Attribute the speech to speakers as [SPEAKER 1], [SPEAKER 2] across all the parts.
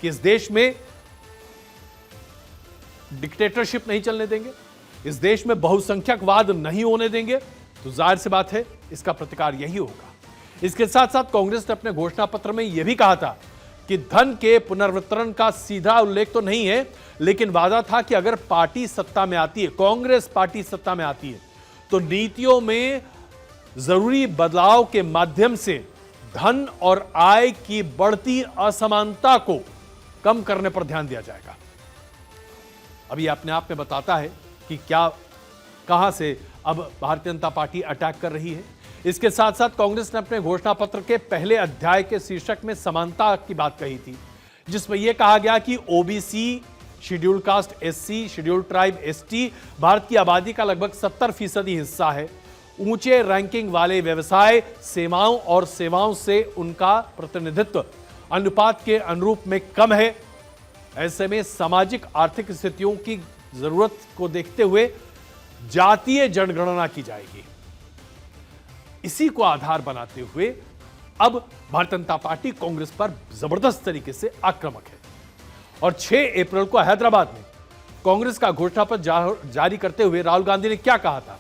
[SPEAKER 1] कि इस देश में डिक्टेटरशिप नहीं चलने देंगे, इस देश में बहुसंख्यकवाद नहीं होने देंगे, तो जाहिर सी बात है इसका प्रतिकार यही होगा। इसके साथ साथ कांग्रेस ने अपने घोषणा पत्र में यह भी कहा था कि धन के पुनर्वितरण का सीधा उल्लेख तो नहीं है, लेकिन वादा था कि अगर पार्टी सत्ता में आती है, कांग्रेस पार्टी सत्ता में आती है, तो नीतियों में जरूरी बदलाव के माध्यम से धन और आय की बढ़ती असमानता को कम करने पर ध्यान दिया जाएगा। अब यह अपने आप में बताता है कि कहां से अब भारतीय जनता पार्टी अटैक कर रही है। इसके साथ साथ कांग्रेस ने अपने घोषणा पत्र के पहले अध्याय के शीर्षक में समानता की बात कही थी, जिसमें यह कहा गया कि OBC, scheduled caste SC, scheduled tribe ST Bharat की आबादी का लगभग 70% हिस्सा है। ऊंचे रैंकिंग वाले व्यवसाय, सेवाओं और सेवाओं से उनका प्रतिनिधित्व अनुपात के अनुरूप में कम है। ऐसे में सामाजिक आर्थिक स्थितियों की जरूरत को देखते हुए जातीय जनगणना की जाएगी। इसी को आधार बनाते हुए अब भारतीय जनता पार्टी कांग्रेस पर जबरदस्त तरीके से आक्रामक है और 6 अप्रैल को हैदराबाद में कांग्रेस का घोषणा पत्र जारी करते हुए राहुल गांधी ने क्या कहा था,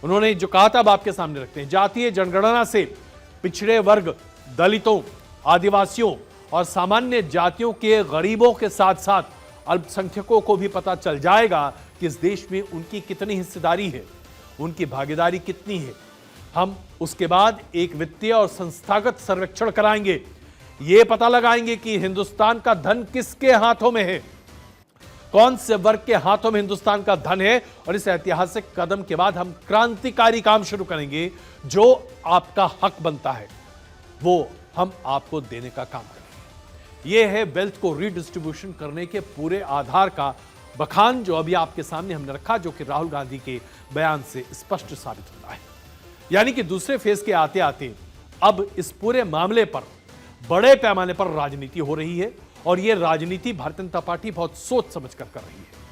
[SPEAKER 1] उन्होंने जो कहा था अब आपके सामने रखते हैं। जातीय जनगणना से पिछड़े वर्ग, दलितों, आदिवासियों और सामान्य जातियों के गरीबों के साथ साथ अल्पसंख्यकों को भी पता चल जाएगा कि इस देश में उनकी कितनी हिस्सेदारी है, उनकी भागीदारी कितनी है। हम उसके बाद एक वित्तीय और संस्थागत सर्वेक्षण कराएंगे, यह पता लगाएंगे कि हिंदुस्तान का धन किसके हाथों में है, कौन से वर्ग के हाथों में हिंदुस्तान का धन है। और इस ऐतिहासिक कदम के बाद हम क्रांतिकारी काम शुरू करेंगे, जो आपका हक बनता है वो हम आपको देने का काम करेंगे। यह है वेल्थ को रीडिस्ट्रीब्यूशन करने के पूरे आधार का बखान, जो अभी आपके सामने हमने रखा, जो कि राहुल गांधी के बयान से स्पष्ट साबित होता है। यानी कि दूसरे फेज के आते आते अब इस पूरे मामले पर बड़े पैमाने पर राजनीति हो रही है और यह राजनीति भारतीय जनता पार्टी बहुत सोच समझकर कर रही है।